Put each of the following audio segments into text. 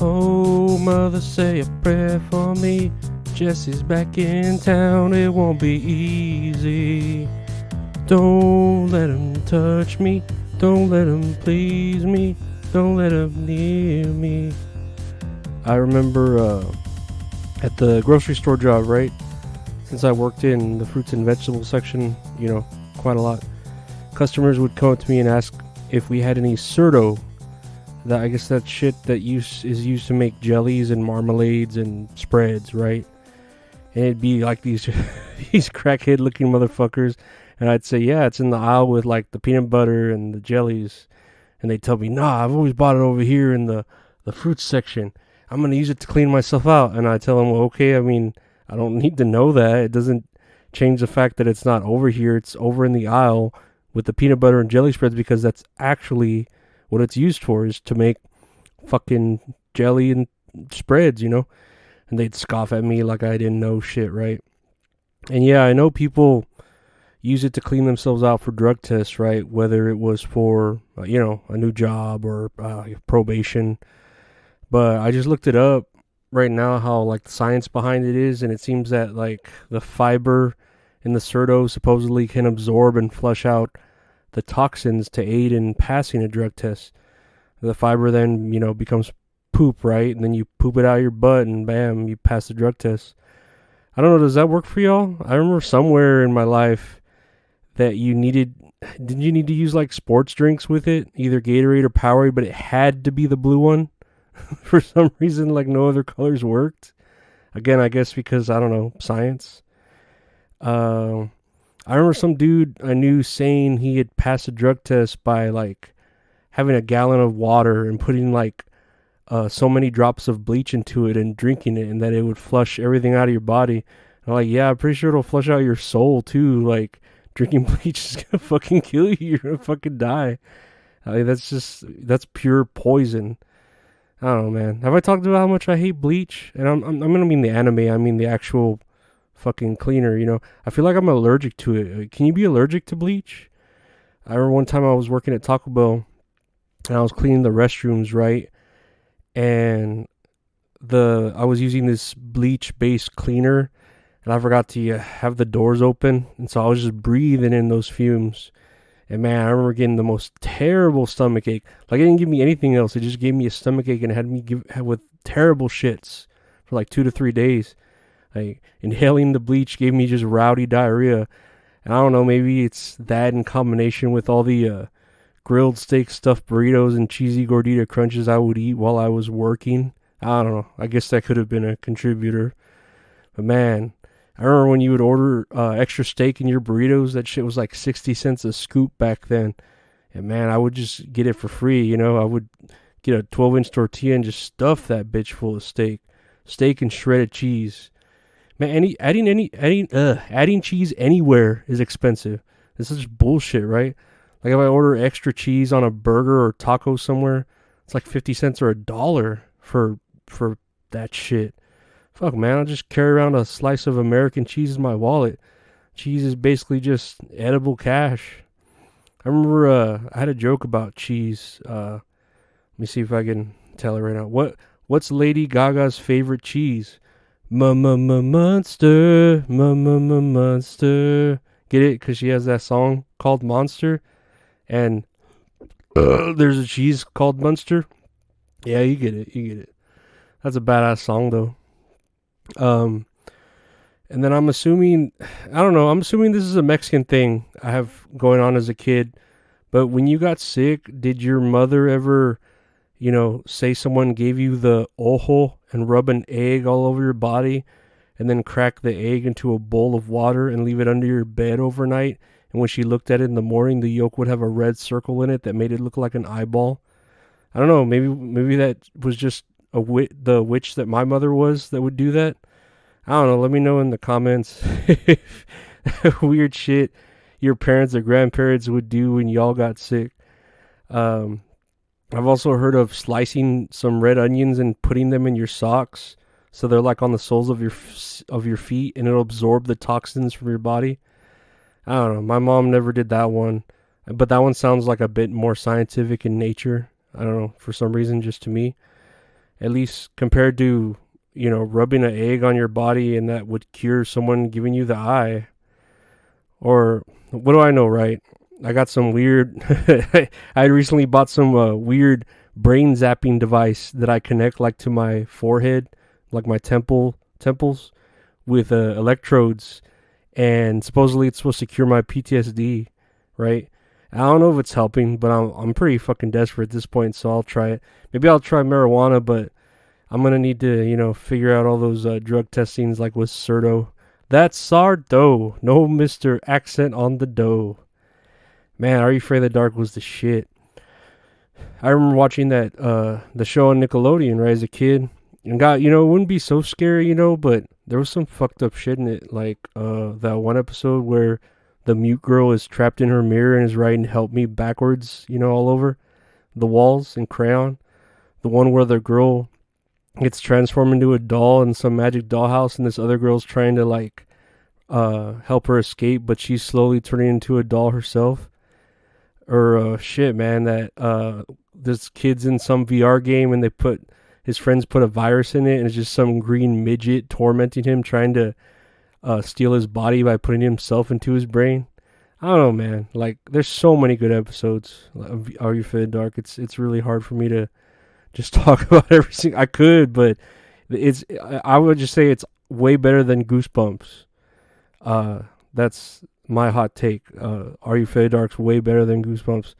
Oh, mother, say a prayer for me. Jesse's back in town, it won't be easy. Don't let him touch me. Don't let him please me. Don't let him near me. I remember at the grocery store job, right? Since I worked in the fruits and vegetable section, quite a lot. Customers would come up to me and ask if we had any Certo. That I guess that shit that is used to make jellies and marmalades and spreads, right? And it'd be like these these crackhead looking motherfuckers, and I'd say, yeah, it's in the aisle with like the peanut butter and the jellies, and they'd tell me, nah, I've always bought it over here in the fruits section. I'm gonna use it to clean myself out, and I tell them, well, okay, I mean, I don't need to know that. It doesn't change the fact that it's not over here. It's over in the aisle with the peanut butter and jelly spreads, because that's actually what it's used for, is to make fucking jelly and spreads, And they'd scoff at me like I didn't know shit, right? And yeah, I know people use it to clean themselves out for drug tests, right? Whether it was for, a new job or probation. But I just looked it up right now, how like the science behind it is, and it seems that like the fiber in the Certo supposedly can absorb and flush out the toxins to aid in passing a drug test. The fiber then, becomes poop, right? And then you poop it out of your butt and bam, you pass the drug test. I don't know, does that work for y'all? I remember somewhere in my life that did you need to use like sports drinks with it? Either Gatorade or Powerade, but it had to be the blue one. For some reason, like no other colors worked. Again, I guess because, I don't know, science. I remember some dude I knew saying he had passed a drug test by like having a gallon of water and putting like so many drops of bleach into it and drinking it, and that it would flush everything out of your body. And I'm like, yeah, I'm pretty sure it'll flush out your soul too. Like drinking bleach is gonna fucking kill you. You're gonna fucking die. That's pure poison. I don't know, man. Have I talked about how much I hate bleach? And I'm gonna mean the anime. I mean the actual fucking cleaner. I feel like I'm allergic to it. Can you be allergic to bleach? I remember one time I was working at Taco Bell and I was cleaning the restrooms, right? And I was using this bleach based cleaner, and I forgot to have the doors open, and so I was just breathing in those fumes. And man, I remember getting the most terrible stomach ache. Like it didn't give me anything else. It just gave me a stomach ache and had me with terrible shits for like 2 to 3 days. Like inhaling the bleach gave me just rowdy diarrhea. And I don't know, maybe it's that in combination with all the grilled steak stuffed burritos and cheesy gordita crunches I would eat while I was working. I don't know. I guess that could have been a contributor. But man, I remember when you would order extra steak in your burritos, that shit was like 60 cents a scoop back then. And man, I would just get it for free. I would get a 12-inch tortilla and just stuff that bitch full of steak and shredded cheese. Man, adding cheese anywhere is expensive. This is just bullshit, right? Like if I order extra cheese on a burger or taco somewhere, it's like 50 cents or $1 for that shit. Fuck, man, I'll just carry around a slice of American cheese in my wallet. Cheese is basically just edible cash. I remember I had a joke about cheese. Let me see if I can tell it right now. What's Lady Gaga's favorite cheese? Monster. Monster. Get it? Because she has that song called Monster. And there's a cheese called Munster. Yeah, you get it. That's a badass song, though. And then I'm assuming this is a Mexican thing I have going on as a kid. But when you got sick, did your mother ever, say someone gave you the ojo and rub an egg all over your body and then crack the egg into a bowl of water and leave it under your bed overnight? And when she looked at it in the morning, the yolk would have a red circle in it that made it look like an eyeball. I don't know. Maybe that was just the witch that my mother was that would do that. I don't know. Let me know in the comments if weird shit your parents or grandparents would do when y'all got sick. I've also heard of slicing some red onions and putting them in your socks, so they're like on the soles of your feet, and it'll absorb the toxins from your body. I don't know. My mom never did that one, but that one sounds like a bit more scientific in nature. I don't know, for some reason, just to me. At least compared to, rubbing an egg on your body and that would cure someone giving you the eye. Or what do I know, right? I got some weird. I recently bought some weird brain zapping device that I connect like to my forehead, like my temples, with electrodes, and supposedly it's supposed to cure my PTSD, right? I don't know if it's helping, but I'm pretty fucking desperate at this point, so I'll try it. Maybe I'll try marijuana, but I'm gonna need to, figure out all those drug testings like with Certo. That's Sardo. No Mr. Accent on the dough. Man, Are You Afraid of the Dark was the shit. I remember watching that the show on Nickelodeon, right, as a kid. And it wouldn't be so scary, but there was some fucked up shit in it. Like that one episode where the mute girl is trapped in her mirror and is writing "Help Me" backwards, all over the walls in crayon. The one where the girl gets transformed into a doll in some magic dollhouse, and this other girl's trying to like help her escape, but she's slowly turning into a doll herself. Or shit, man, that this kid's in some VR game and his friends put a virus in it, and it's just some green midget tormenting him, trying to steal his body by putting himself into his brain. I don't know, man. Like, there's so many good episodes of Are You Afraid of the Dark? It's really hard for me to just talk about everything. I could, but I would just say it's way better than Goosebumps. That's my hot take. Are You Afraid of the Dark's way better than Goosebumps.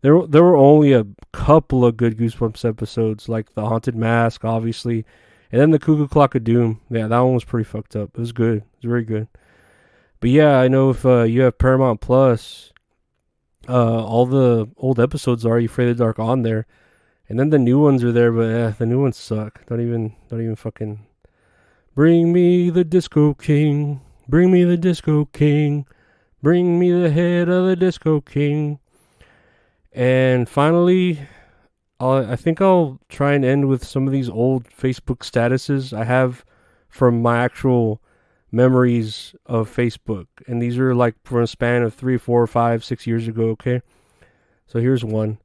There were only a couple of good Goosebumps episodes, like The Haunted Mask, obviously, and then The Cuckoo Clock of Doom. Yeah, that one was pretty fucked up. It was good. It was very good. But yeah, I know if you have Paramount Plus, all the old episodes are Are You Afraid of the Dark on there, and then the new ones are there, but the new ones suck. Don't even fucking bring me the Disco King. Bring me the Disco King. Bring me the head of the Disco King. And finally, I think I'll try and end with some of these old Facebook statuses I have from my actual memories of Facebook. And these are like from a span of 3, 4, 5, 6 years ago, okay? So here's one.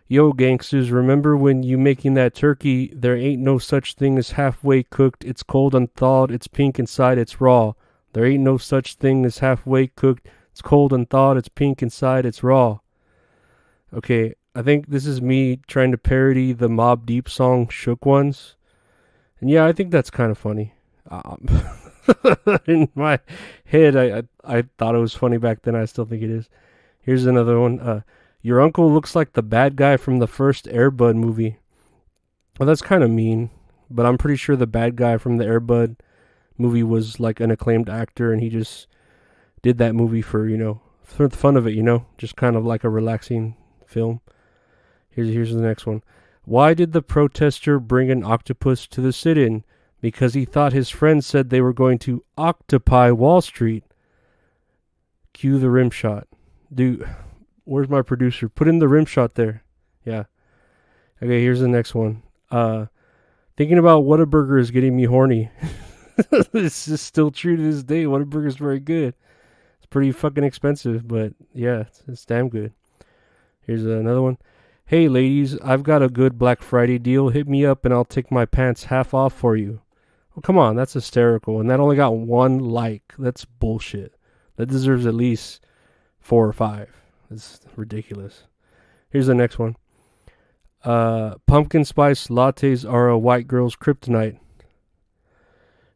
Yo, gangsters, remember when you making that turkey? There ain't no such thing as halfway cooked. It's cold unthawed. It's pink inside. It's raw. There ain't no such thing as halfway cooked. It's cold and thawed. It's pink inside. It's raw. Okay, I think this is me trying to parody the Mobb Deep song Shook Ones. And yeah, I think that's kind of funny. In my head, I thought it was funny back then. I still think it is. Here's another one. Your uncle looks like the bad guy from the first Air Bud movie. Well, that's kind of mean, but I'm pretty sure the bad guy from the Air Bud movie was like an acclaimed actor, and he just did that movie for the fun of it, just kind of like a relaxing film. Here's the next one. Why did the protester bring an octopus to the sit-in? Because he thought his friends said they were going to occupy Wall Street. Cue the rim shot. Dude, where's my producer? Put in the rim shot there. Yeah. Okay, here's the next one. Thinking about Whataburger is getting me horny. This is still true to this day. Whataburger is very good. It's pretty fucking expensive, but yeah, it's damn good. Here's another one. Hey ladies, I've got a good Black Friday deal. Hit me up and I'll take my pants half off for you. Oh, come on, that's hysterical. And that only got 1 like. That's bullshit. That deserves at least 4 or 5. It's ridiculous. Here's the next one. Pumpkin spice lattes are a white girl's kryptonite.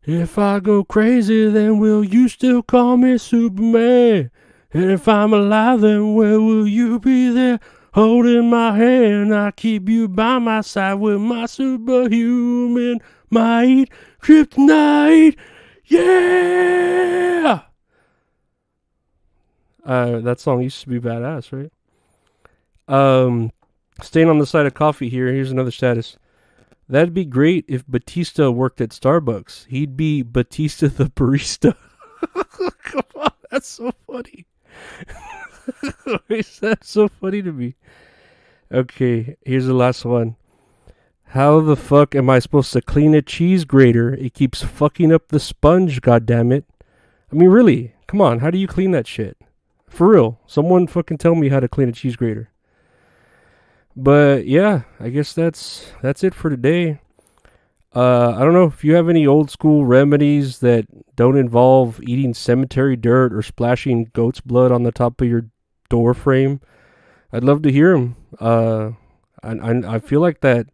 If I go crazy, then will you still call me Superman? And if I'm alive, then where will you be there? Holding my hand, I keep you by my side with my superhuman might. Kryptonite, yeah! That song used to be badass, right? Staying on the side of coffee here, here's another status. That'd be great if Batista worked at Starbucks. He'd be Batista the barista. Come on, that's so funny. That's so funny to me. Okay, here's the last one. How the fuck am I supposed to clean a cheese grater? It keeps fucking up the sponge, goddammit. I mean, really, come on, how do you clean that shit? For real, someone fucking tell me how to clean a cheese grater. But yeah, I guess that's it for today. I don't know if you have any old school remedies that don't involve eating cemetery dirt or splashing goat's blood on the top of your door frame. I'd love to hear them. I feel like that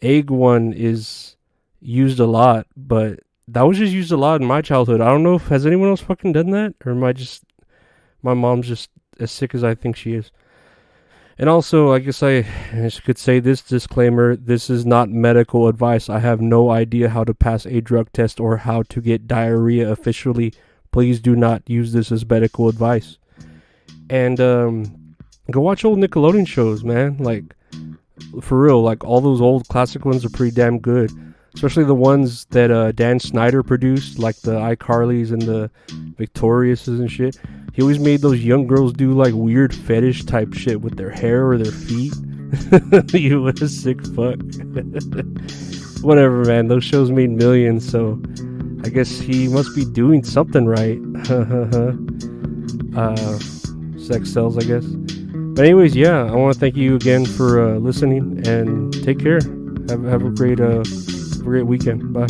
egg one is used a lot, but that was just used a lot in my childhood. I don't know if has anyone else fucking done that, or am I just my mom's just as sick as I think she is. And also, I guess I could say this disclaimer: this is not medical advice. I have no idea how to pass a drug test or how to get diarrhea officially. Please do not use this as medical advice. And go watch old Nickelodeon shows, man. Like, for real, like all those old classic ones are pretty damn good. Especially the ones that Dan Snyder produced, like the iCarlys and the Victoriouses and shit. He always made those young girls do like weird fetish type shit with their hair or their feet. You was a sick fuck. Whatever, man. Those shows made millions, so I guess he must be doing something right. Sex sells, I guess. But anyways, yeah, I want to thank you again for listening, and take care. Have a great weekend. Bye.